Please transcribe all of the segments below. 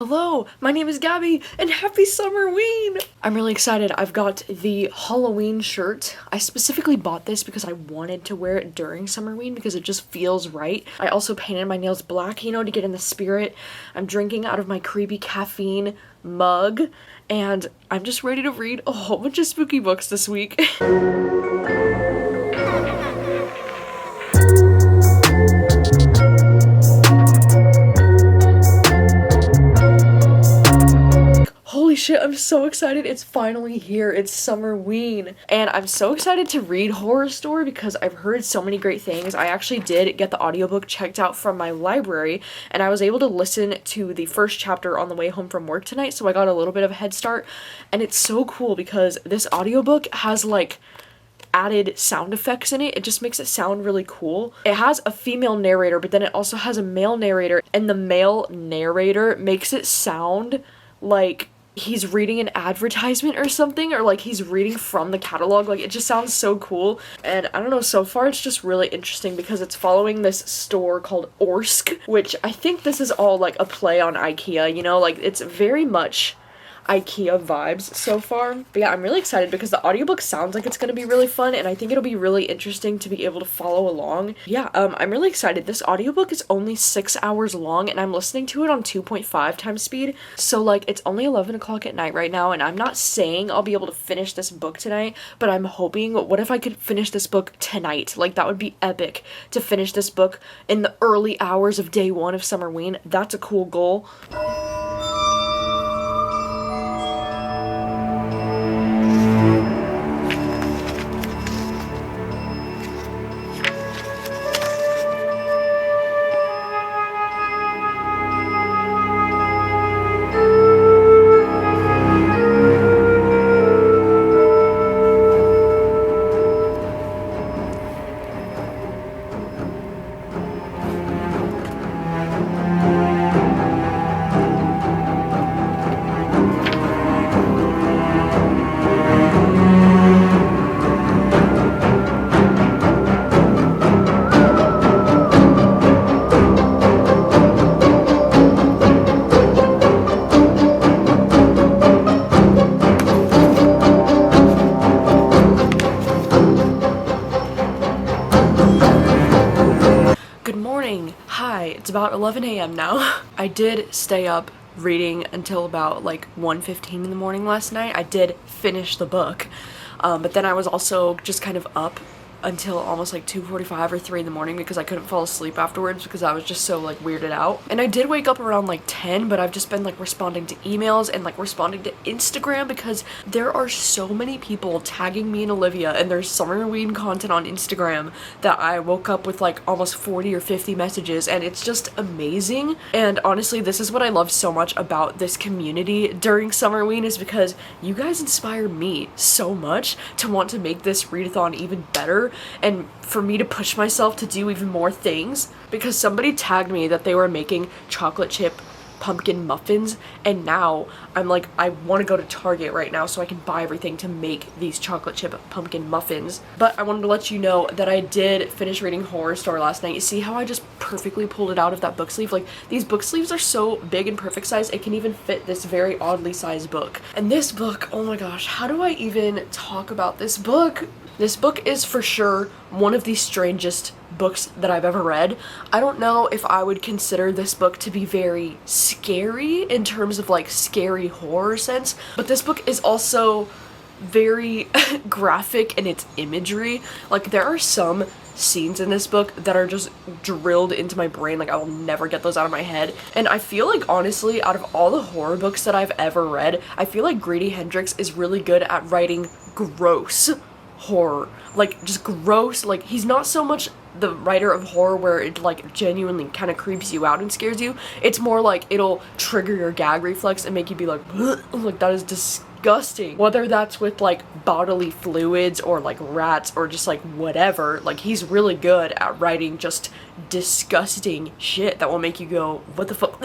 Hello, my name is Gabby, and happy Summerween! I'm really excited. I've got the Halloween shirt. I specifically bought this because I wanted to wear it during Summerween because it just feels right. I also painted my nails black, you know, to get in the spirit. I'm drinking out of my creepy caffeine mug, and I'm just ready to read a whole bunch of spooky books this week. Holy shit, I'm so excited. It's finally here. It's Summerween. And I'm so excited to read Horror Store because I've heard so many great things. I actually did get the audiobook checked out from my library, and I was able to listen to the first chapter on the way home from work tonight, so I got a little bit of a head start. And it's so cool because this audiobook has like added sound effects in it. It just makes it sound really cool. It has a female narrator, but then it also has a male narrator, and the male narrator makes it sound like he's reading an advertisement or something, or like he's reading from the catalog. Like, it just sounds so cool. And I don't know, so far it's just really interesting because it's following this store called Orsk, which I think this is all like a play on IKEA, you know, like it's very much IKEA vibes so far. But yeah, I'm really excited because the audiobook sounds like it's gonna be really fun, and I think it'll be really interesting to be able to follow along. Yeah, I'm really excited. This audiobook is only 6 hours long, and I'm listening to it on 2.5 times speed. So like, it's only 11 o'clock at night right now, and I'm not saying I'll be able to finish this book tonight, but I'm hoping, what if I could finish this book tonight? Like, that would be epic to finish this book in the early hours of day one of Summerween. That's a cool goal. Hi, it's about 11 a.m. now. I did stay up reading until about like 1:15 in the morning last night. I did finish the book, but then I was also just kind of up until almost like 2:45 or 3 in the morning because I couldn't fall asleep afterwards because I was just so like weirded out. And I did wake up around like 10, but I've just been like responding to emails and like responding to Instagram because there are so many people tagging me and Olivia and there's Summerween content on Instagram that I woke up with like almost 40 or 50 messages, and it's just amazing. And honestly, this is what I love so much about this community during Summerween, is because you guys inspire me so much to want to make this readathon even better, and for me to push myself to do even more things, because somebody tagged me that they were making chocolate chip pumpkin muffins, and now I'm like, I want to go to Target right now so I can buy everything to make these chocolate chip pumpkin muffins. But I wanted to let you know that I did finish reading Horror Store last night. You see how I just perfectly pulled it out of that book sleeve? Like, these book sleeves are so big and perfect size, it can even fit this very oddly sized book. And this book, oh my gosh, how do I even talk about this book? This book is for sure one of the strangest books that I've ever read. I don't know if I would consider this book to be very scary in terms of like scary horror sense, but this book is also very graphic in its imagery. Like, there are some scenes in this book that are just drilled into my brain, like I will never get those out of my head. And I feel like, honestly, out of all the horror books that I've ever read, I feel like Grady Hendrix is really good at writing gross horror. Like, just gross. Like, he's not so much the writer of horror where it like genuinely kind of creeps you out and scares you. It's more like it'll trigger your gag reflex and make you be like, like, that is disgusting. Whether that's with like bodily fluids or like rats or just like whatever, like, he's really good at writing just disgusting shit that will make you go, what the fuck?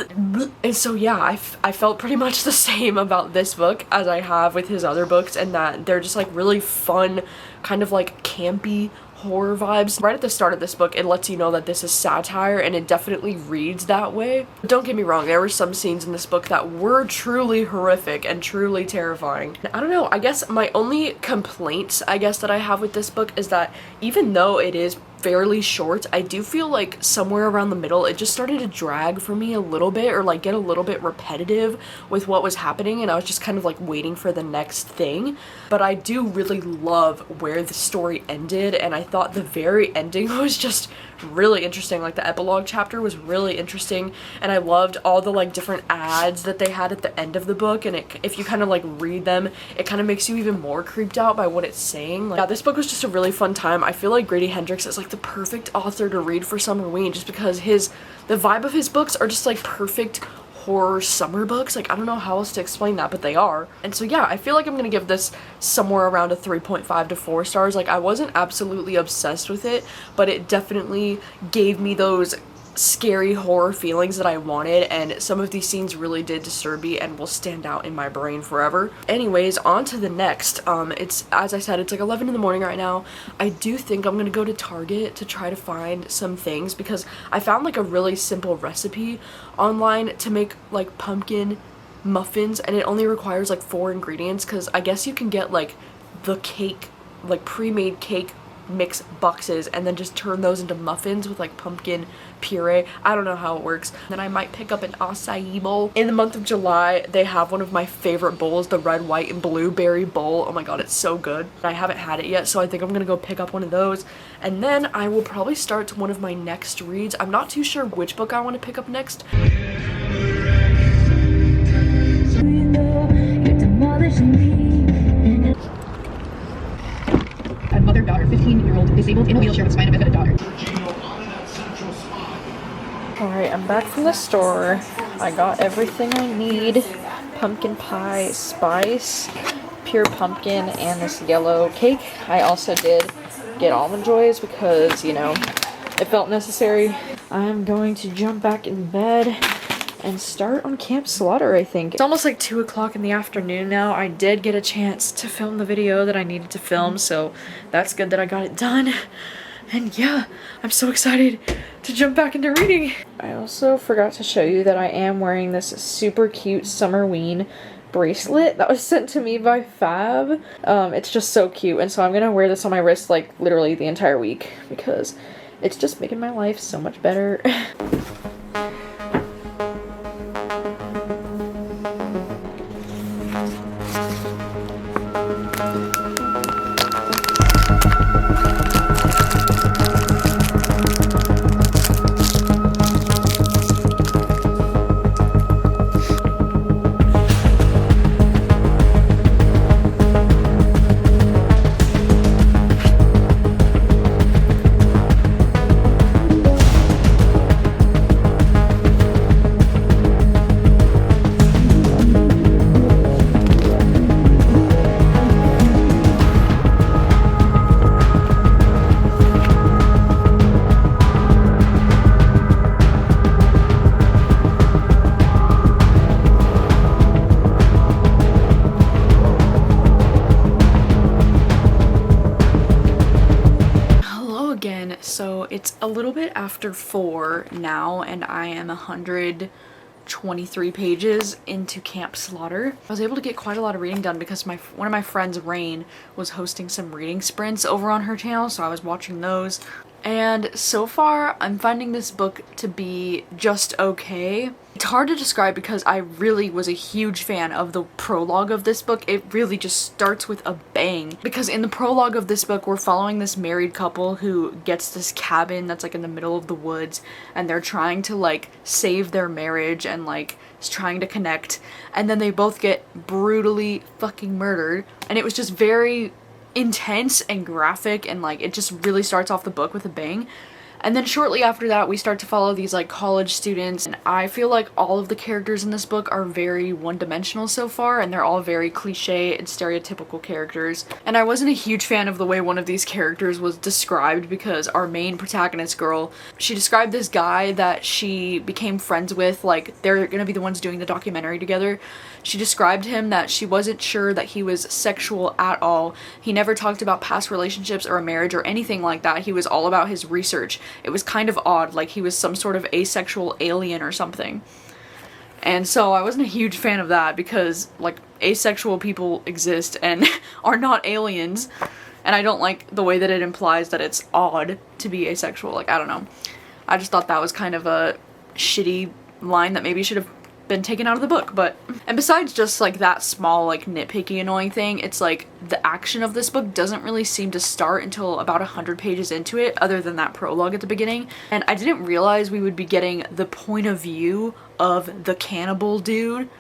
And so yeah, I felt pretty much the same about this book as I have with his other books, and that they're just like really fun, kind of like campy horror vibes. Right at the start of this book, it lets you know that this is satire, and it definitely reads that way. But don't get me wrong, there were some scenes in this book that were truly horrific and truly terrifying. I don't know, I guess my only complaints, I guess, that I have with this book is that even though it is fairly short, I do feel like somewhere around the middle it just started to drag for me a little bit, or like get a little bit repetitive with what was happening, and I was just kind of like waiting for the next thing. But I do really love where the story ended, and I thought the very ending was just really interesting. Like the epilogue chapter was really interesting, and I loved all the like different ads that they had at the end of the book, and if you kind of like read them, it kind of makes you even more creeped out by what it's saying. Like, yeah, this book was just a really fun time. I feel like Grady Hendrix is like the perfect author to read for Summerween, just because the vibe of his books are just like perfect horror summer books. Like, I don't know how else to explain that, but they are. And so yeah, I feel like I'm gonna give this somewhere around a 3.5 to 4 stars. Like, I wasn't absolutely obsessed with it, but it definitely gave me those scary horror feelings that I wanted, and some of these scenes really did disturb me and will stand out in my brain forever. Anyways, on to the next. It's, as I said, it's like 11 in the morning right now. I do think I'm gonna go to Target to try to find some things, because I found like a really simple recipe online to make like pumpkin muffins, and it only requires like 4 ingredients, because I guess you can get like the cake, like pre-made cake mix boxes, and then just turn those into muffins with like pumpkin puree. I don't know how it works. Then I might pick up an acai bowl. In the month of July, they have one of my favorite bowls, the red, white, and blueberry bowl. Oh my god, it's so good. I haven't had it yet, so I think I'm gonna go pick up one of those, and then I will probably start one of my next reads. I'm not too sure which book I want to pick up next. A mother-daughter, 15-year-old, disabled, in a wheelchair with spina bifida daughter. Alright, I'm back from the store. I got everything I need. Pumpkin pie spice, pure pumpkin, and this yellow cake. I also did get Almond Joys because, you know, it felt necessary. I'm going to jump back in bed and start on Camp Slaughter, I think. It's almost like 2 o'clock in the afternoon now. I did get a chance to film the video that I needed to film, so that's good that I got it done. And yeah, I'm so excited to jump back into reading. I also forgot to show you that I am wearing this super cute Summerween bracelet that was sent to me by Fab. It's just so cute, and so I'm gonna wear this on my wrist like literally the entire week because it's just making my life so much better. So it's a little bit after 4 now, and I am 123 pages into Camp Slaughter. I was able to get quite a lot of reading done because one of my friends, Rain, was hosting some reading sprints over on her channel, so I was watching those. And so far, I'm finding this book to be just okay. It's hard to describe because I really was a huge fan of the prologue of this book. It really just starts with a bang. Because in the prologue of this book, we're following this married couple who gets this cabin that's like in the middle of the woods, and they're trying to like save their marriage and like trying to connect, and then they both get brutally fucking murdered. And it was just very intense and graphic, and like it just really starts off the book with a bang. And then shortly after that, we start to follow these like college students, and I feel like all of the characters in this book are very one-dimensional so far, and they're all very cliche and stereotypical characters. And I wasn't a huge fan of the way one of these characters was described, because our main protagonist girl, she described this guy that she became friends with, like they're gonna be the ones doing the documentary together. She described him that she wasn't sure that he was sexual at all. He never talked about past relationships or a marriage or anything like that. He was all about his research. It was kind of odd, like he was some sort of asexual alien or something. And so I wasn't a huge fan of that, because like asexual people exist and are not aliens. And I don't like the way that it implies that it's odd to be asexual. Like, I don't know. I just thought that was kind of a shitty line that maybe should have been taken out of the book. But and besides just like that small like nitpicky annoying thing, it's like the action of this book doesn't really seem to start until about 100 pages into it, other than that prologue at the beginning. And I didn't realize we would be getting the point of view of the cannibal dude.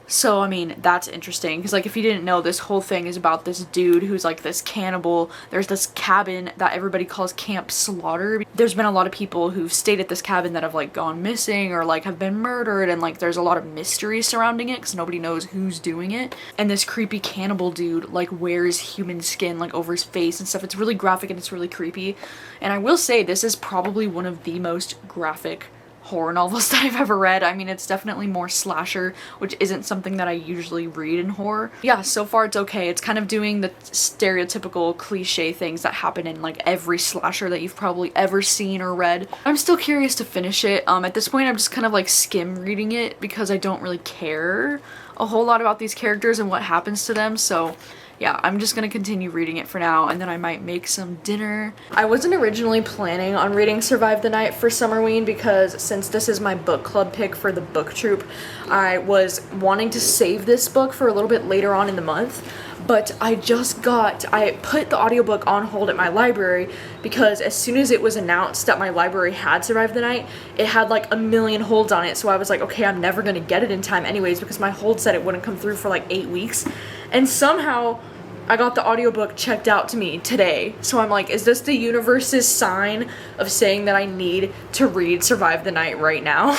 So, I mean, that's interesting, because, like, if you didn't know, this whole thing is about this dude who's, like, this cannibal. There's this cabin that everybody calls Camp Slaughter. There's been a lot of people who've stayed at this cabin that have, like, gone missing or, like, have been murdered, and, like, there's a lot of mystery surrounding it, because nobody knows who's doing it. And this creepy cannibal dude, like, wears human skin, like, over his face and stuff. It's really graphic and it's really creepy. And I will say, this is probably one of the most graphic horror novels that I've ever read. I mean, it's definitely more slasher, which isn't something that I usually read in horror. Yeah, so far it's okay. It's kind of doing the stereotypical cliche things that happen in like every slasher that you've probably ever seen or read. I'm still curious to finish it. At this point I'm just kind of like skim reading it, because I don't really care a whole lot about these characters and what happens to them, so yeah, I'm just gonna continue reading it for now, and then I might make some dinner. I wasn't originally planning on reading Survive the Night for Summerween, because since this is my book club pick for the book troop, I was wanting to save this book for a little bit later on in the month. But I put the audiobook on hold at my library, because as soon as it was announced that my library had Survive the Night, it had like a million holds on it. So I was like, okay, I'm never gonna get it in time anyways, because my hold said it wouldn't come through for like 8 weeks. And somehow I got the audiobook checked out to me today. So I'm like, is this the universe's sign of saying that I need to read Survive the Night right now?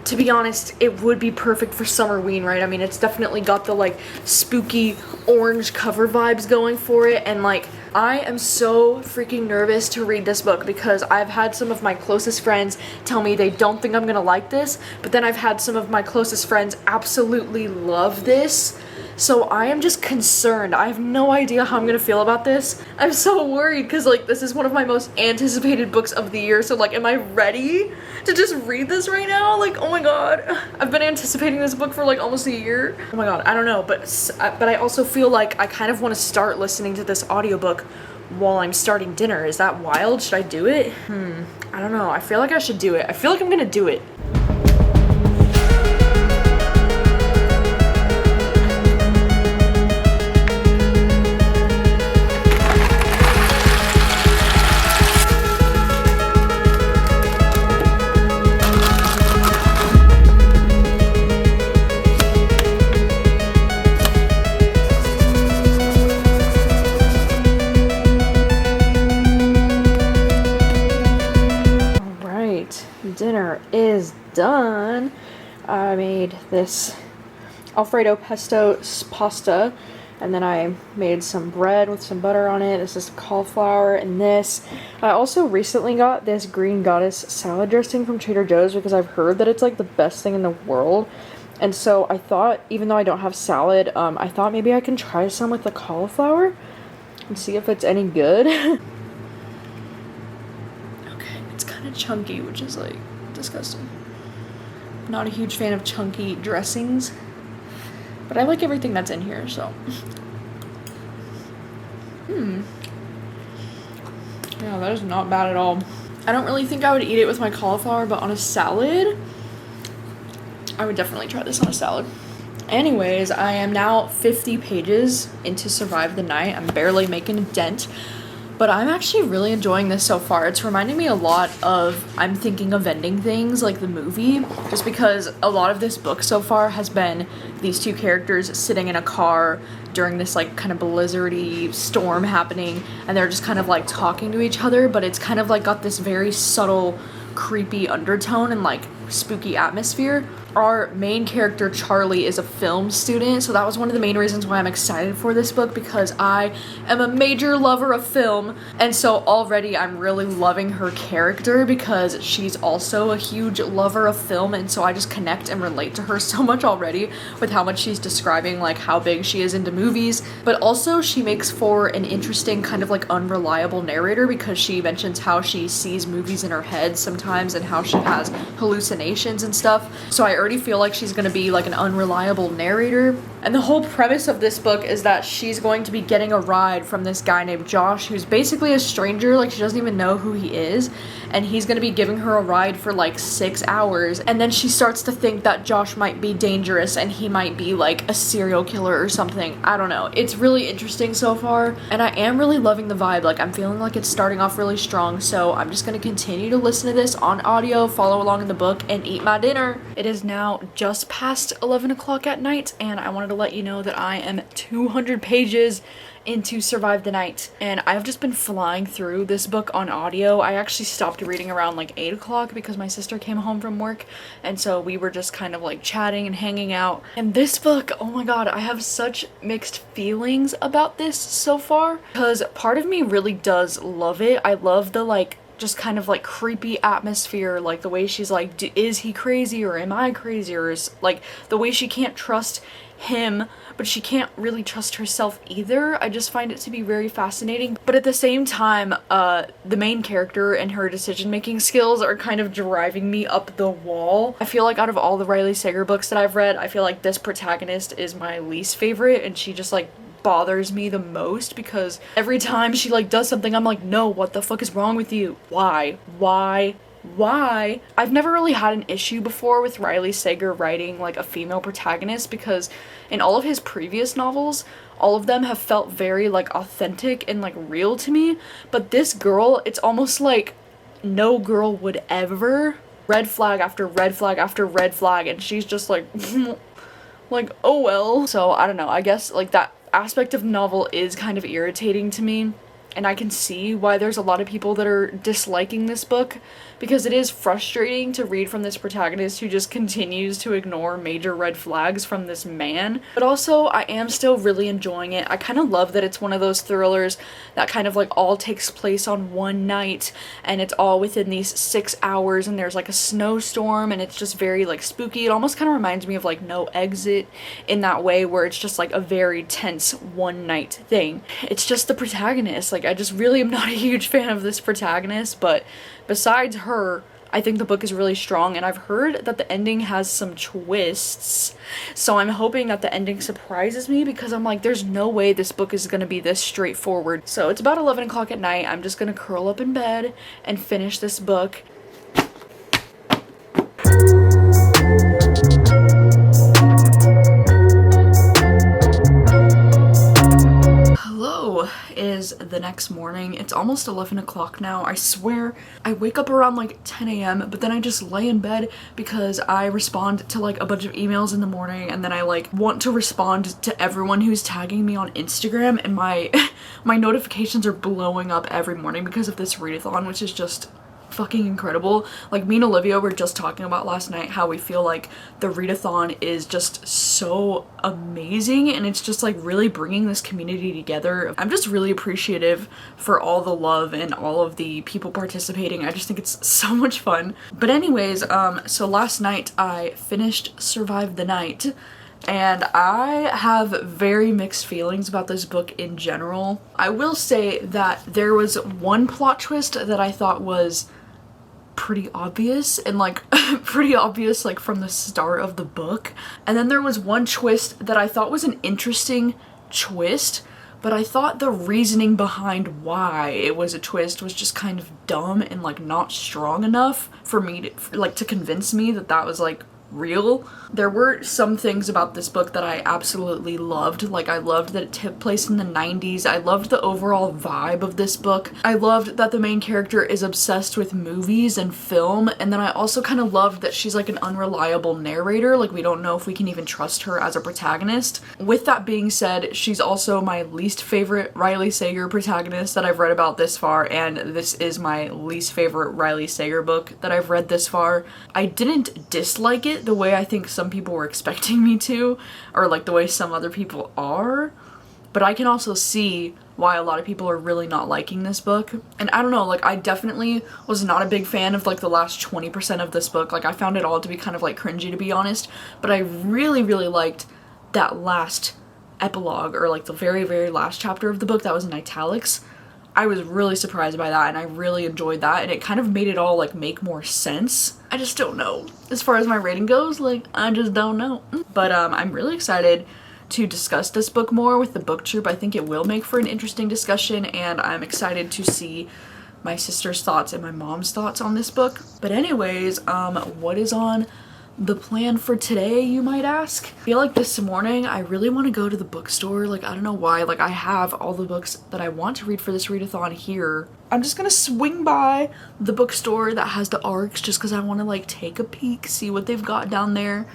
To be honest, it would be perfect for Summerween, right? I mean, it's definitely got the like spooky orange cover vibes going for it, and like I am so freaking nervous to read this book, because I've had some of my closest friends tell me they don't think I'm gonna like this, but then I've had some of my closest friends absolutely love this. So I am just concerned. I have no idea how I'm gonna feel about this. I'm so worried, because like this is one of my most anticipated books of the year, so like am I ready to just read this right now? Like, oh my god, I've been anticipating this book for like almost a year. Oh my god, I don't know, but I also feel like I kind of want to start listening to this audiobook while I'm starting dinner. Is that wild? Should I do it? I don't know. I feel like I should do it. I feel like I'm gonna do it. Dinner is done. I made this Alfredo pesto pasta, and then I made some bread with some butter on it. This is cauliflower and this. I also recently got this Green Goddess salad dressing from Trader Joe's, because I've heard that it's like the best thing in the world. And so I thought, even though I don't have salad, I thought maybe I can try some with the cauliflower and see if it's any good. Chunky, which is like disgusting. Not a huge fan of chunky dressings, but I like everything that's in here, so yeah, that is not bad at all. I don't really think I would eat it with my cauliflower, but on a salad I would definitely try this on a salad. Anyways, I am now 50 pages into Survive the Night. I'm barely making a dent. But I'm actually really enjoying this so far. It's reminding me a lot of I'm Thinking of Ending Things, like the movie, just because a lot of this book so far has been these two characters sitting in a car during this like kind of blizzardy storm happening, and they're just kind of like talking to each other, but it's kind of like got this very subtle, creepy undertone and like spooky atmosphere. Our main character, Charlie, is a film student, so that was one of the main reasons why I'm excited for this book, because I am a major lover of film, and so already I'm really loving her character because she's also a huge lover of film, and so I just connect and relate to her so much already with how much she's describing like how big she is into movies. But also she makes for an interesting kind of like unreliable narrator, because she mentions how she sees movies in her head sometimes and how she has hallucinations and stuff. So I already feel like she's gonna be like an unreliable narrator. And the whole premise of this book is that she's going to be getting a ride from this guy named Josh, who's basically a stranger, like she doesn't even know who he is, and he's gonna be giving her a ride for like 6 hours, and then she starts to think that Josh might be dangerous and he might be like a serial killer or something. I don't know. It's really interesting so far, and I am really loving the vibe. Like, I'm feeling like it's starting off really strong, so I'm just gonna continue to listen to this on audio, follow along in the book, and eat my dinner. It is now just past 11 o'clock at night, and I wanted to let you know that I am 200 pages into Survive the Night, and I've just been flying through this book on audio. I actually stopped reading around like 8 o'clock because my sister came home from work, and so we were just kind of like chatting and hanging out. And this book, oh my god, I have such mixed feelings about this so far, because part of me really does love it. I love the like just kind of like creepy atmosphere, like the way she's like, is he crazy or am I crazy, or is like the way she can't trust him but she can't really trust herself either. I just find it to be very fascinating. But at the same time, the main character and her decision-making skills are kind of driving me up the wall. I feel like out of all the Riley Sager books that I've read, I feel like this protagonist is my least favorite, and she just like bothers me the most, because every time she like does something, I'm like, no, what the fuck is wrong with you? Why? I've never really had an issue before with Riley Sager writing like a female protagonist, because in all of his previous novels, all of them have felt very like authentic and like real to me. But this girl, it's almost like no girl would ever. Red flag after red flag after red flag, and she's just like like, oh well. So I don't know, I guess like that aspect of the novel is kind of irritating to me, and I can see why there's a lot of people that are disliking this book, because it is frustrating to read from this protagonist who just continues to ignore major red flags from this man. But also, I am still really enjoying it. I kind of love that it's one of those thrillers that kind of like all takes place on one night, and it's all within these 6 hours, and there's like a snowstorm, and it's just very like spooky. It almost kind of reminds me of like No Exit in that way, where it's just like a very tense one night thing. It's just the protagonist. Like, I just really am not a huge fan of this protagonist, but besides her, I think the book is really strong, and I've heard that the ending has some twists, so I'm hoping that the ending surprises me, because I'm like, there's no way this book is gonna be this straightforward. So it's about 11 o'clock at night. I'm just gonna curl up in bed and finish this book. Is the next morning. It's almost 11 o'clock now. I swear I wake up around like 10 a.m. but then I just lay in bed because I respond to like a bunch of emails in the morning, and then I like want to respond to everyone who's tagging me on Instagram, and my my notifications are blowing up every morning because of this readathon, which is just fucking incredible. Like, me and Olivia were just talking about last night how we feel like the readathon is just so amazing, and it's just like really bringing this community together. I'm just really appreciative for all the love and all of the people participating. I just think it's so much fun. But anyways, so last night I finished Survive the Night, and I have very mixed feelings about this book in general. I will say that there was one plot twist that I thought was pretty obvious, and like pretty obvious like from the start of the book. And then there was one twist that I thought was an interesting twist, but I thought the reasoning behind why it was a twist was just kind of dumb and like not strong enough for me to like to convince me that that was like real. There were some things about this book that I absolutely loved. Like, I loved that it took place in the 90s. I loved the overall vibe of this book. I loved that the main character is obsessed with movies and film, and then I also kind of loved that she's like an unreliable narrator. Like, we don't know if we can even trust her as a protagonist. With that being said, she's also my least favorite Riley Sager protagonist that I've read about this far, and this is my least favorite Riley Sager book that I've read this far. I didn't dislike it the way I think some people were expecting me to, or like the way some other people are, but I can also see why a lot of people are really not liking this book. And I don't know, like, I definitely was not a big fan of like the last 20% of this book. Like, I found it all to be kind of like cringy, to be honest, but I really liked that last epilogue, or like the very last chapter of the book that was in italics. I was really surprised by that, and I really enjoyed that, and it kind of made it all like make more sense. I just don't know. As far as my rating goes, like, I just don't know. But I'm really excited to discuss this book more with the booktube. I think it will make for an interesting discussion, and I'm excited to see my sister's thoughts and my mom's thoughts on this book. But anyways, what is on the plan for today, you might ask? I feel like this morning I really want to go to the bookstore. Like, I don't know why. Like, I have all the books that I want to read for this readathon here. I'm just gonna swing by the bookstore that has the arcs just because I want to like take a peek, see what they've got down there.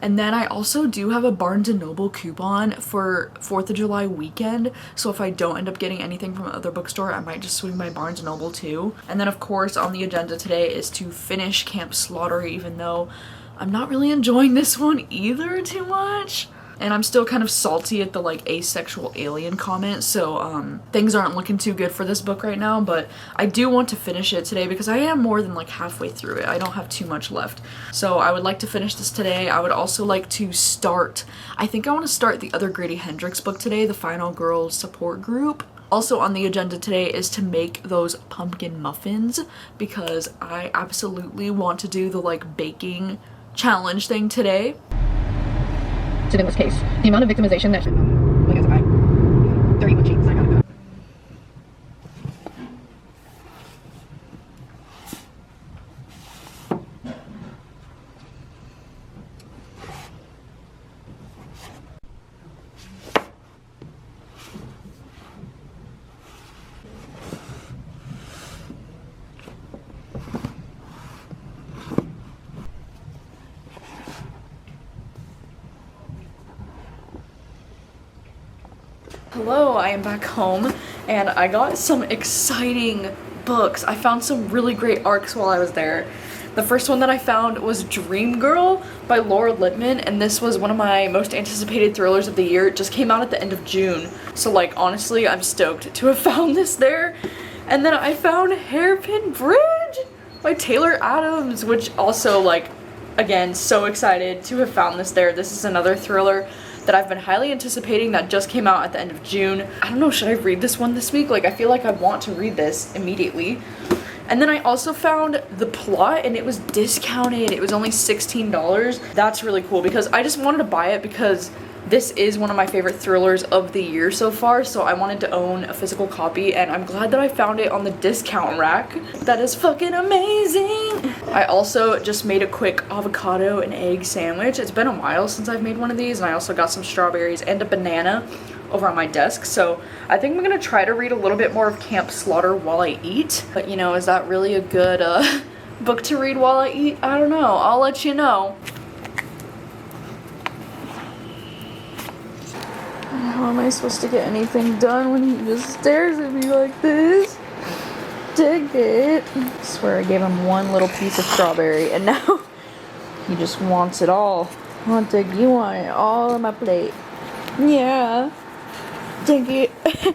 And then I also do have a Barnes & Noble coupon for 4th of July weekend, so if I don't end up getting anything from another bookstore, I might just swing by Barnes & Noble too. And then of course on the agenda today is to finish Camp Slaughter, even though I'm not really enjoying this one either too much. And I'm still kind of salty at the like asexual alien comment, so things aren't looking too good for this book right now, but I do want to finish it today because I am more than like halfway through it. I don't have too much left. So I would like to finish this today. I would also like to start, I think I want to start the other Grady Hendrix book today, the Final Girls Support Group. Also on the agenda today is to make those pumpkin muffins because I absolutely want to do the like baking challenge thing today. So in this case, the amount of victimization that because I'm dirty with cheeks, I gotta go. Hello, I am back home and I got some exciting books. I found some really great arcs while I was there. The first one that I found was Dream Girl by Laura Lippman, and this was one of my most anticipated thrillers of the year. It just came out at the end of June, so like honestly I'm stoked to have found this there. And then I found Hairpin Bridge by Taylor Adams, which also, like, again, so excited to have found this there. This is another thriller that I've been highly anticipating that just came out at the end of June. I don't know, should I read this one this week? Like, I feel like I want to read this immediately. And then I also found The Plot, and it was discounted. It was only $16. That's really cool because I just wanted to buy it because this is one of my favorite thrillers of the year so far, so I wanted to own a physical copy, and I'm glad that I found it on the discount rack. That is fucking amazing! I also just made a quick avocado and egg sandwich. It's been a while since I've made one of these, and I also got some strawberries and a banana over on my desk, so I think I'm gonna try to read a little bit more of Camp Slaughter while I eat. But you know, is that really a good book to read while I eat? I don't know. I'll let you know. How am I supposed to get anything done when he just stares at me like this? Dig it. I swear I gave him one little piece of strawberry and now he just wants it all. Oh, Dig, you want it all on my plate. Yeah. Dig it. Oh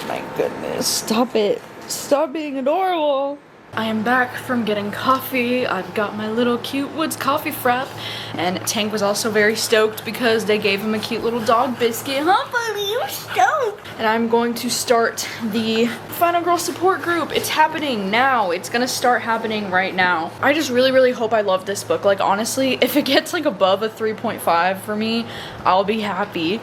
my goodness. Stop it. Stop being adorable. I am back from getting coffee. I've got my little cute Woods coffee frap, and Tank was also very stoked because they gave him a cute little dog biscuit. Huh, buddy? You're stoked. And I'm going to start the Final Girl Support Group. It's happening now. It's gonna start happening right now. I just really hope I love this book. Like, honestly, if it gets like above a 3.5 for me, I'll be happy.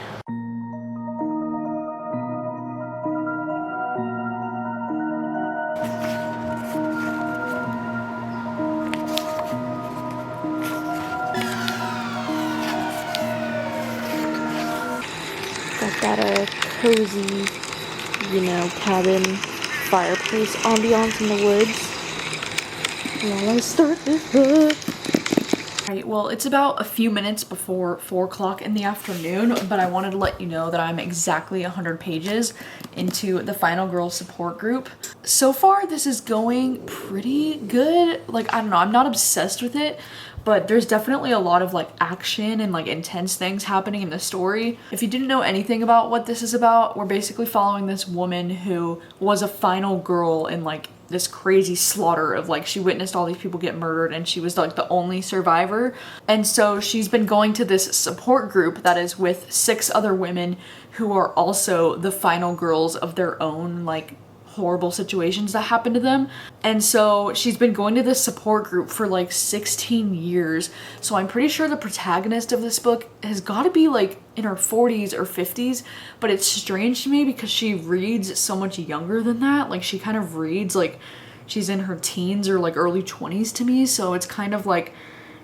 Got that cozy, you know, cabin fireplace ambiance in the woods. While I start this book. Alright, well, it's about a few minutes before 4 o'clock in the afternoon, but I wanted to let you know that I'm exactly 100 pages into the Final Girl support group. So far, this is going pretty good. Like, I don't know, I'm not obsessed with it, but there's definitely a lot of like action and like intense things happening in the story. If you didn't know anything about what this is about, we're basically following this woman who was a final girl in like this crazy slaughter of like, she witnessed all these people get murdered and she was like the only survivor. And so she's been going to this support group that is with 6 other women who are also the final girls of their own like horrible situations that happened to them. And so she's been going to this support group for like 16 years. So I'm pretty sure the protagonist of this book has got to be like in her 40s or 50s, but it's strange to me because she reads so much younger than that. Like she kind of reads like she's in her teens or like early 20s to me. So it's kind of like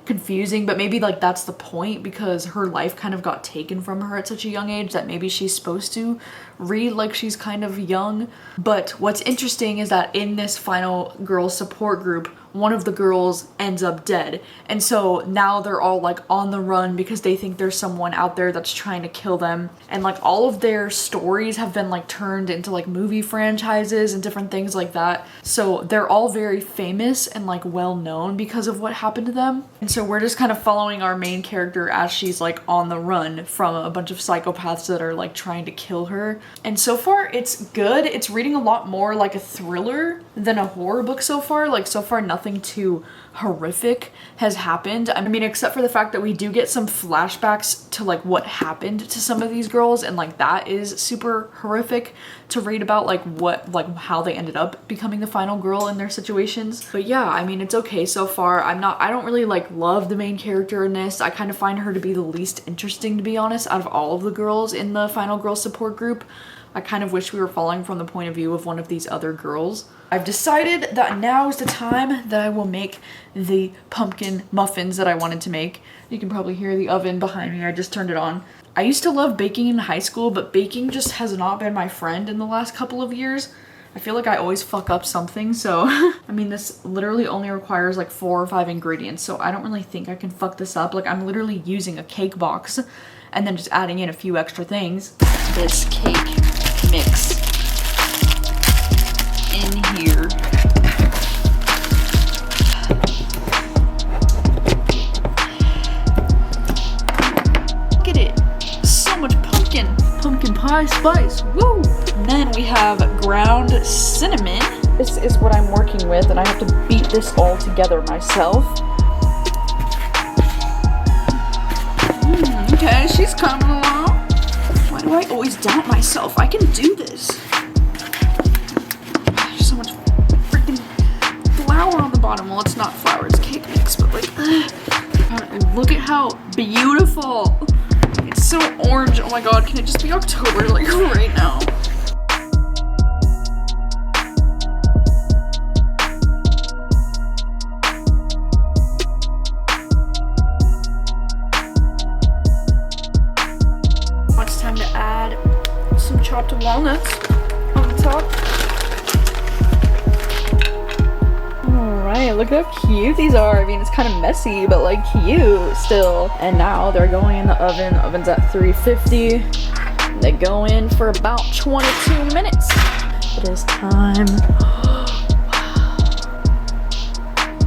confusing, but maybe like that's the point because her life kind of got taken from her at such a young age that maybe she's supposed to read like she's kind of young. But what's interesting is that in this final girl support group, one of the girls ends up dead, and so now they're all like on the run because they think there's someone out there that's trying to kill them. And like all of their stories have been like turned into like movie franchises and different things like that, so they're all very famous and like well known because of what happened to them. And so we're just kind of following our main character as she's like on the run from a bunch of psychopaths that are like trying to kill her. And so far it's good. It's reading a lot more like a thriller than a horror book so far. Like so far nothing too horrific has happened. I mean, except for the fact that we do get some flashbacks to like what happened to some of these girls, and like that is super horrific to read about, like what, like how they ended up becoming the final girl in their situations. But yeah, I mean, it's okay so far. I don't really like love the main character in this. I kind of find her to be the least interesting, to be honest, out of all of the girls in the final girl support group. I kind of wish we were following from the point of view of one of these other girls. I've decided that now is the time that I will make the pumpkin muffins that I wanted to make. You can probably hear the oven behind me. I just turned it on. I used to love baking in high school, but baking just has not been my friend in the last couple of years. I feel like I always fuck up something, so I mean, this literally only requires like 4 or 5 ingredients, so I don't really think I can fuck this up. Like, I'm literally using a cake box and then just adding in a few extra things. This cake mix in here. Look at it. So much pumpkin. Pumpkin pie spice. Woo! And then we have ground cinnamon. This is what I'm working with, and I have to beat this all together myself. Okay, she's coming along. Why do I always doubt myself? I can do this. There's so much freaking flour on the bottom. Well, it's not flour, it's cake mix, but like, look at how beautiful. It's so orange. Oh my god, can it just be October, like right now? It's time to add some chopped walnuts on the top. Alright, look how cute these are. I mean, it's kind of messy, but like cute still. And now they're going in the oven. The oven's at 350. They go in for about 22 minutes. It is time.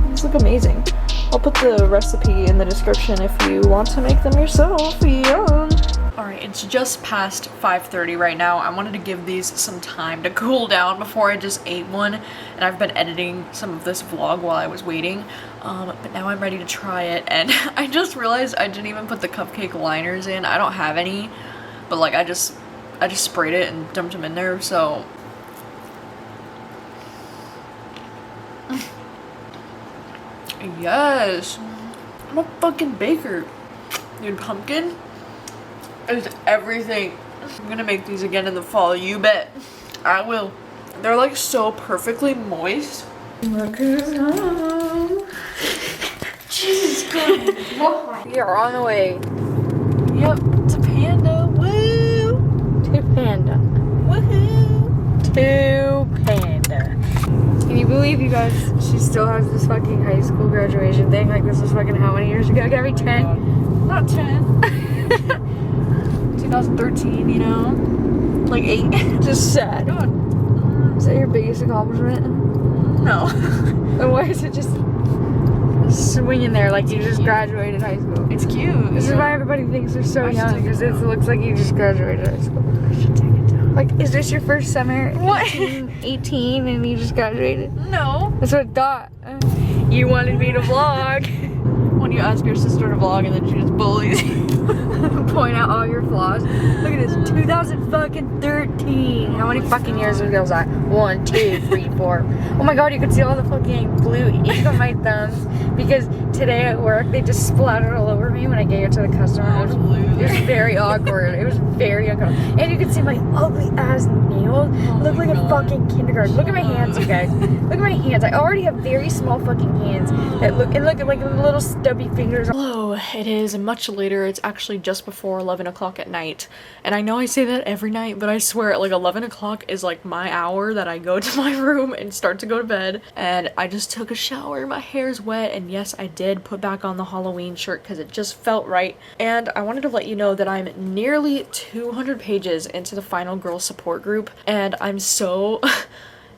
These look amazing. I'll put the recipe in the description if you want to make them yourself. Yum! Alright, it's just past 5:30 right now. I wanted to give these some time to cool down before I just ate one, and I've been editing some of this vlog while I was waiting, but now I'm ready to try it. And I just realized I didn't even put the cupcake liners in. I don't have any, but like I just sprayed it and dumped them in there, so yes, I'm a fucking baker. Dude, pumpkin is everything. I'm gonna make these again in the fall, you bet. I will. They're like so perfectly moist. Look at them. Jesus Christ. We are on the way. Yep, to Panda. Woo! Panda. Woohoo! 2 Panda. Can you believe, you guys, she still has this fucking high school graduation thing? Like, this was fucking how many years ago? Gabby, 10? Not 10. 2013, you know? Like 8. Just sad. Is that your biggest accomplishment? No. Then why is it just swinging there like you just graduated high school? It's cute. This is why everybody thinks they're so young, because it looks like you just graduated high school. I should take it down. Like, is this your first summer? What? 18 and you just graduated? No. That's what I thought. You wanted me to vlog. When you ask your sister to vlog and then she just bullies you. Point out all your flaws. Look at this, 2013. How many fucking years ago was that? 1, 2, 3, 4. Oh my god, you could see all the fucking blue ink on my thumbs because today at work they just splattered all over me when I gave it to the customer. It was very awkward. It was very uncomfortable. And you could see my ugly ass nails. Look like a fucking kindergarten. Look at my hands, you guys. Look at my hands. I already have very small fucking hands that look at like little stubby fingers. Hello, it is much later. It's actually just before 11 o'clock at night. And I know I say that every night, but I swear like 11 o'clock is like my hour that I go to my room and start to go to bed. And I just took a shower, my hair's wet, and yes, I did put back on the Halloween shirt because it just felt right. And I wanted to let you know that I'm nearly 200 pages into the final girl support group, and I'm so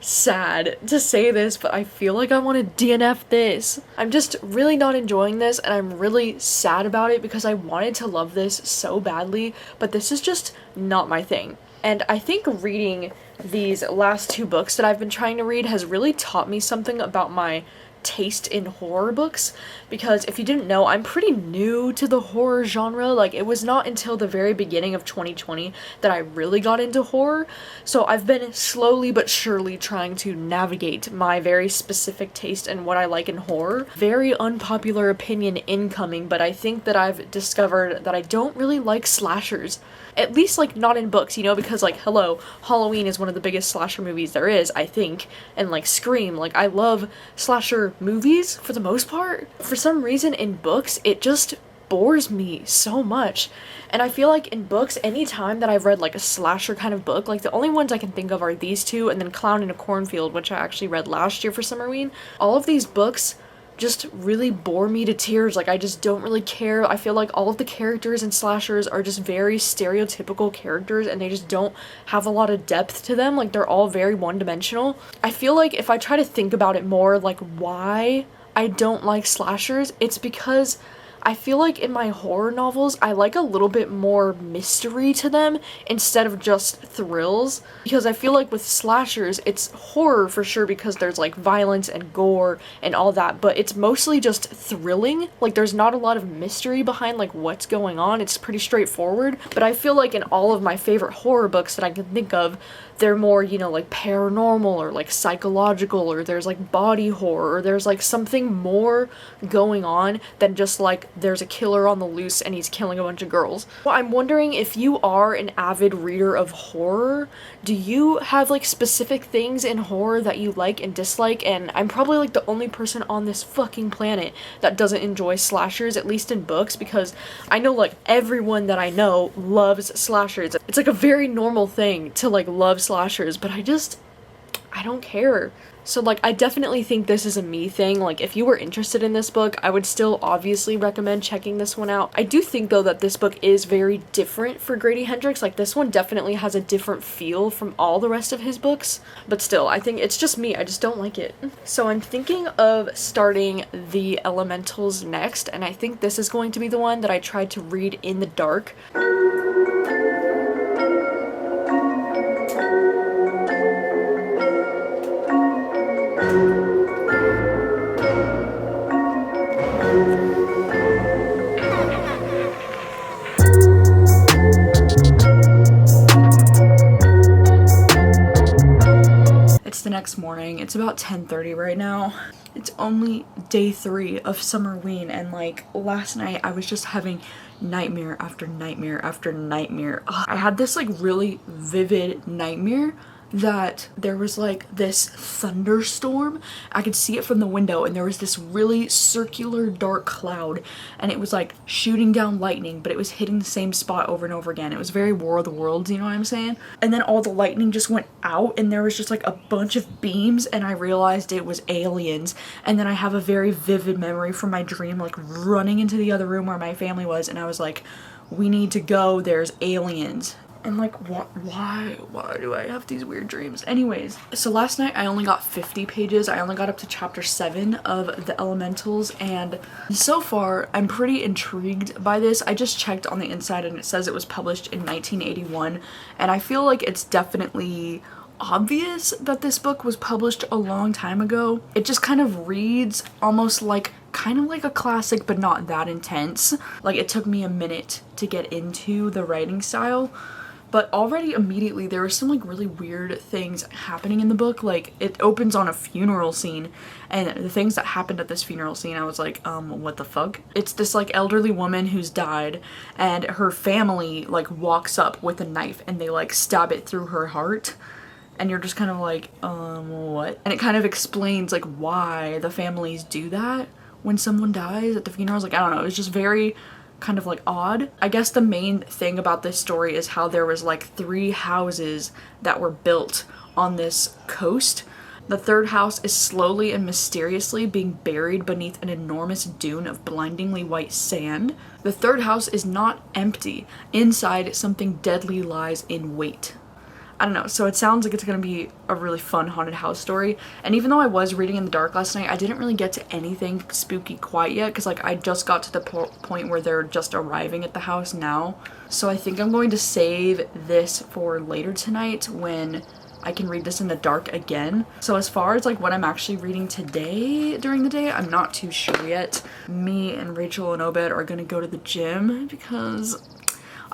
sad to say this, but I feel like I want to DNF this. I'm just really not enjoying this, and I'm really sad about it because I wanted to love this so badly, but this is just not my thing. And I think reading these last 2 books that I've been trying to read has really taught me something about my taste in horror books, because if you didn't know, I'm pretty new to the horror genre. Like, it was not until the very beginning of 2020 that I really got into horror, so I've been slowly but surely trying to navigate my very specific taste and what I like in horror. Very unpopular opinion incoming, but I think that I've discovered that I don't really like slashers. At least, like, not in books, you know, because, like, hello, Halloween is one of the biggest slasher movies there is, I think, and, like, Scream. Like, I love slasher movies for the most part. For some reason, in books, it just bores me so much. And I feel like in books, any time that I've read, like, a slasher kind of book, like, the only ones I can think of are these 2, and then Clown in a Cornfield, which I actually read last year for SUMMERWEEN. All of these books just really bore me to tears. Like, I just don't really care. I feel like all of the characters in slashers are just very stereotypical characters, and they just don't have a lot of depth to them. Like, they're all very one-dimensional. I feel like if I try to think about it more, like, why I don't like slashers, it's because I feel like in my horror novels, I like a little bit more mystery to them instead of just thrills. Because I feel like with slashers, it's horror for sure because there's like violence and gore and all that, but it's mostly just thrilling. Like, there's not a lot of mystery behind like what's going on. It's pretty straightforward. But I feel like in all of my favorite horror books that I can think of, they're more, you know, like paranormal or like psychological, or there's like body horror, or there's like something more going on than just like there's a killer on the loose and he's killing a bunch of girls. Well, I'm wondering if you are an avid reader of horror, do you have like specific things in horror that you like and dislike? And I'm probably like the only person on this fucking planet that doesn't enjoy slashers, at least in books, because I know like everyone that I know loves slashers. It's like a very normal thing to like love slashers, but I don't care. So like, I definitely think this is a me thing. Like, if you were interested in this book, I would still obviously recommend checking this one out. I do think though that this book is very different for Grady Hendrix. Like, this one definitely has a different feel from all the rest of his books, but still, I think it's just me. I just don't like it. So I'm thinking of starting The Elementals next, and I think this is going to be the one that I tried to read in the dark. The next morning. It's about 10:30 right now. It's only day 3 of SUMMERWEEN, and like last night I was just having nightmare after nightmare after nightmare. I had this like really vivid nightmare that there was like this thunderstorm. I could see it from the window, and there was this really circular dark cloud, and it was like shooting down lightning, but it was hitting the same spot over and over again. It was very War of the Worlds, you know what I'm saying? And then all the lightning just went out, and there was just like a bunch of beams, and I realized it was aliens. And then I have a very vivid memory from my dream, like running into the other room where my family was, and I was like, we need to go, there's aliens. And like, why do I have these weird dreams? Anyways, so last night I only got 50 pages. I only got up to chapter 7 of The Elementals, and so far I'm pretty intrigued by this. I just checked on the inside and it says it was published in 1981, and I feel like it's definitely obvious that this book was published a long time ago. It just kind of reads almost like kind of like a classic, but not that intense. Like, it took me a minute to get into the writing style. But already immediately there were some like really weird things happening in the book. Like, it opens on a funeral scene, and the things that happened at this funeral scene, I was like, what the fuck? It's this like elderly woman who's died, and her family like walks up with a knife and they like stab it through her heart. And you're just kind of like, what? And it kind of explains like why the families do that when someone dies at the funerals. Like, I don't know, it's just very kind of like odd. I guess the main thing about this story is how there was like 3 houses that were built on this coast. The third house is slowly and mysteriously being buried beneath an enormous dune of blindingly white sand. The third house is not empty. Inside, something deadly lies in wait. I don't know, so it sounds like it's gonna be a really fun haunted house story. And even though I was reading in the dark last night, I didn't really get to anything spooky quite yet, because like I just got to the point where they're just arriving at the house now. So I think I'm going to save this for later tonight when I can read this in the dark again. So as far as like what I'm actually reading today during the day, I'm not too sure yet. Me and Rachel and Obed are gonna go to the gym because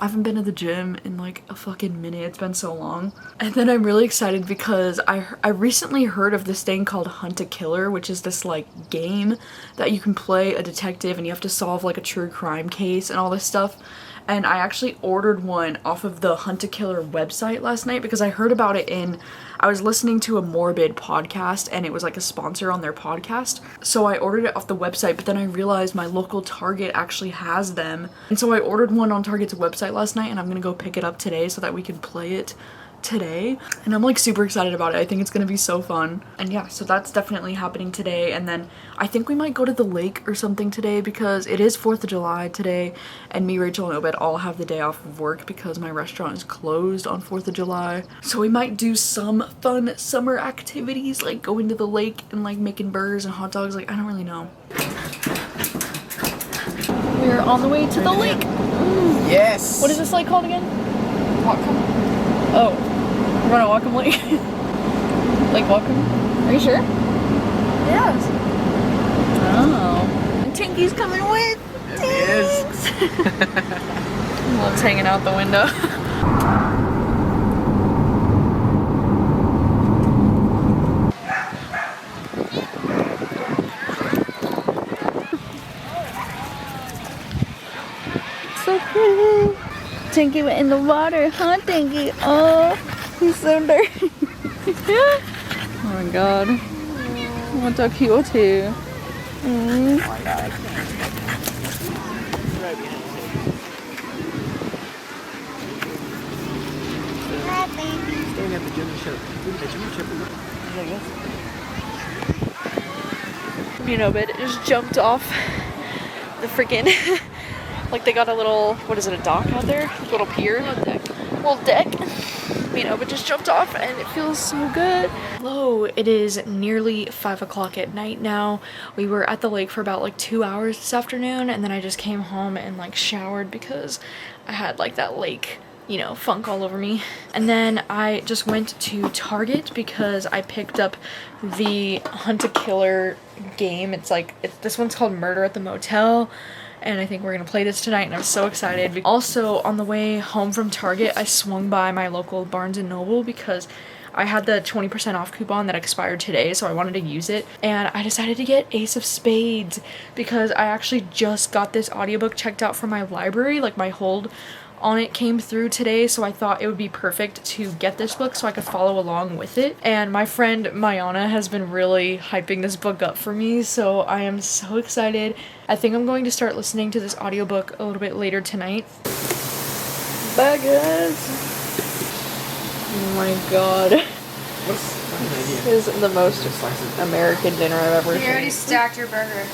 I haven't been to the gym in like a fucking minute. It's been so long. And then I'm really excited because I recently heard of this thing called Hunt a Killer, which is this like game that you can play a detective and you have to solve like a true crime case and all this stuff. And I actually ordered one off of the Hunt a Killer website last night because I heard about it I was listening to a Morbid podcast, and it was like a sponsor on their podcast. So I ordered it off the website, but then I realized my local Target actually has them. And so I ordered one on Target's website last night, and I'm gonna go pick it up today so that we can play it today. And I'm like super excited about it. I think it's gonna be so fun. And yeah, so that's definitely happening today. And then I think we might go to the lake or something today because it is 4th of July today, and me, Rachel, and Obed all have the day off of work because my restaurant is closed on 4th of July. So we might do some fun summer activities like going to the lake and like making burgers and hot dogs. Like, I don't really know. We're on the way to the lake. Yes. What is this lake called again? Whatcom? Oh, we're going to Whatcom Lake. Lake Whatcom? Are you sure? Yes. Oh. And Tinky's coming with. Yes. Loves hanging out the window. So pretty. Tinky went in the water, huh, Tinky? Oh, he's so dirty. Oh my god. What so cute too. Oh my god. Staying at the German ship. You know, but it just jumped off the freaking like they got a little, what is it, a dock out there? A little pier? Little deck. You know, but just jumped off and it feels so good. Hello, it is nearly 5 o'clock at night now. We were at the lake for about like 2 hours this afternoon, and then I just came home and like showered because I had like that lake, you know, funk all over me. And then I just went to Target because I picked up the Hunt a Killer game. It's like, this one's called Murder at the Motel, and I think we're gonna play this tonight, and I'm so excited. Also, on the way home from Target, I swung by my local Barnes & Noble because I had the 20% off coupon that expired today, so I wanted to use it. And I decided to get Ace of Spades because I actually just got this audiobook checked out from my library, like my hold on it came through today, so I thought it would be perfect to get this book so I could follow along with it. And my friend Mayana has been really hyping this book up for me, so I am so excited. I think I'm going to start listening to this audiobook a little bit later tonight. Bye guys! Oh my god. This is the most American dinner I've ever seen. You already stacked your burger.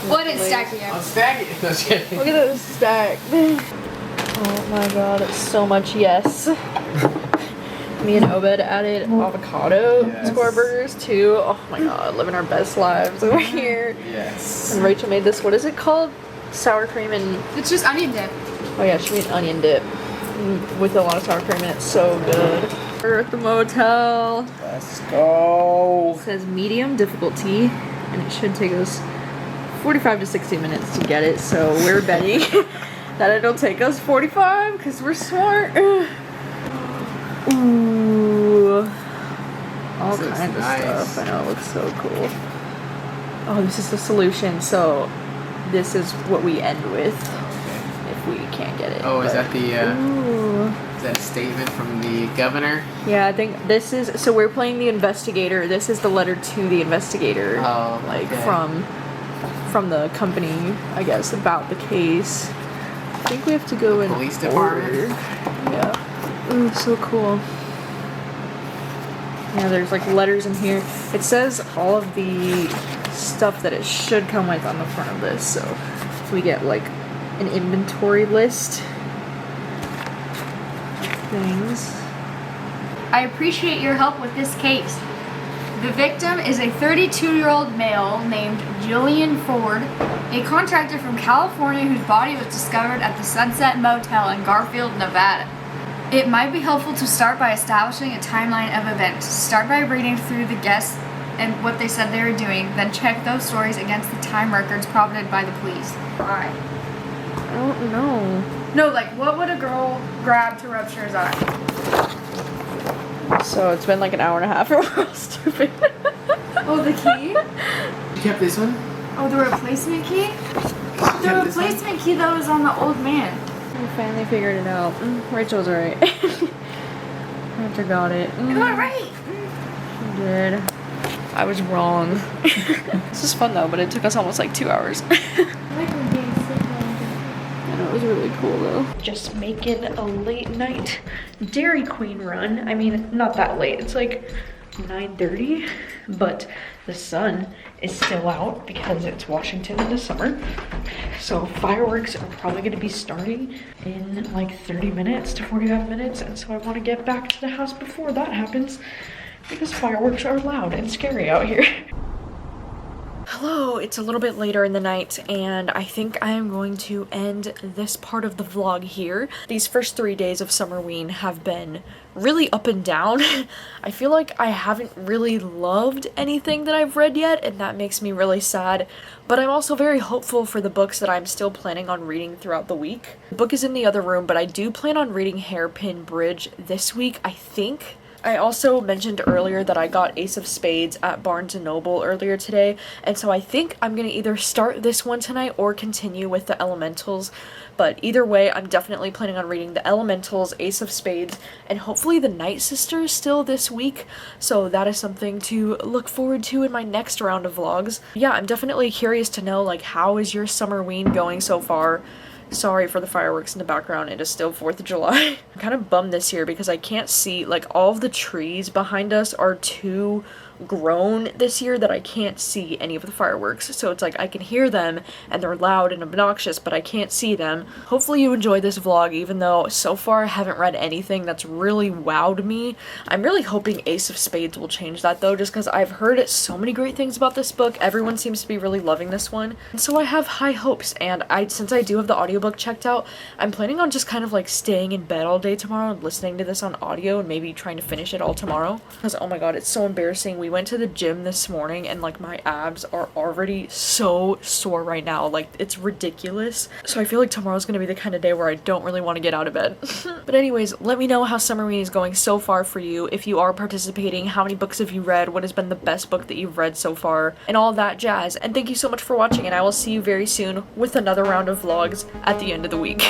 What is stacked yet? I'll stack it. No, just kidding. Look at this stack. Oh my god, it's so much yes. Me and Obed added avocado to our burgers too. Oh my god, living our best lives over here. Yes. And Rachel made this, what is it called? Sour cream and... It's just onion dip. Oh yeah, she made onion dip with a lot of sour cream and it's so good. We're at the motel. Let's go. It says medium difficulty and it should take us 45 to 60 minutes to get it, so we're betting that it'll take us 45 because we're smart. Ooh. All This looks kinds nice. of stuff. I know, it looks so cool. Oh, this is the solution, so this is what we end with if we can't get it. Oh, is that the Ooh. is that statement from the governor? Yeah, I think this is, so we're playing the investigator. This is the letter to the investigator. Oh, like okay. from the company, I guess, about the case. I think we have to go in Police department? order. Yeah. Ooh, so cool. Yeah, there's like letters in here. It says all of the stuff that it should come with on the front of this, so we get like an inventory list. Things. I appreciate your help with this case. The victim is a 32-year-old male named Jillian Ford, a contractor from California whose body was discovered at the Sunset Motel in Garfield, Nevada. It might be helpful to start by establishing a timeline of events. Start by reading through the guests and what they said they were doing, then check those stories against the time records provided by the police. Why? I don't know. No, like, what would a girl grab to rupture his eye? So it's been like an hour and a half or we're all stupid. Oh, the key? You kept this one? Oh, the replacement key? The kept this one? replacement key that was on the old man. We finally figured it out. Rachel's right. Rachel got it. You got it right. She did. I was wrong. This is fun though, but it took us almost like 2 hours. I know, it was really cool though. Just making a late night Dairy Queen run. I mean, not that late. It's like 9:30, but the sun is still out because it's Washington in the summer. So fireworks are probably going to be starting in like 30 minutes to 45 minutes. And so I want to get back to the house before that happens because fireworks are loud and scary out here. Hello, it's a little bit later in the night and I think I am going to end this part of the vlog here. These first 3 days of Summerween have been really up and down. I feel like I haven't really loved anything that I've read yet and that makes me really sad, but I'm also very hopeful for the books that I'm still planning on reading throughout the week. The book is in the other room, but I do plan on reading Hairpin Bridge this week, I think. I also mentioned earlier that I got Ace of Spades at Barnes & Noble earlier today, and so I think I'm going to either start this one tonight or continue with the Elementals, but either way, I'm definitely planning on reading the Elementals, Ace of Spades, and hopefully the Night Sisters still this week, so that is something to look forward to in my next round of vlogs. Yeah, I'm definitely curious to know, like, how is your Summerween going so far? Sorry for the fireworks in the background, it is still 4th of July. I'm kind of bummed this year because I can't see, like, all of the trees behind us are too grown this year that I can't see any of the fireworks. So it's like I can hear them and they're loud and obnoxious, but I can't see them. Hopefully you enjoyed this vlog, even though so far I haven't read anything that's really wowed me. I'm really hoping Ace of Spades will change that though, just because I've heard so many great things about this book. Everyone seems to be really loving this one. And so I have high hopes, and since I do have the audiobook checked out, I'm planning on just kind of like staying in bed all day tomorrow and listening to this on audio and maybe trying to finish it all tomorrow. Because oh my god, it's so embarrassing. We went to the gym this morning and like my abs are already so sore right now, like it's ridiculous. So I feel like tomorrow's gonna be the kind of day where I don't really want to get out of bed. But anyways, let me know how Summerween is going so far for you. If you are participating, how many books have you read, what has been the best book that you've read so far, and all that jazz. And thank you so much for watching, and I will see you very soon with another round of vlogs at the end of the week.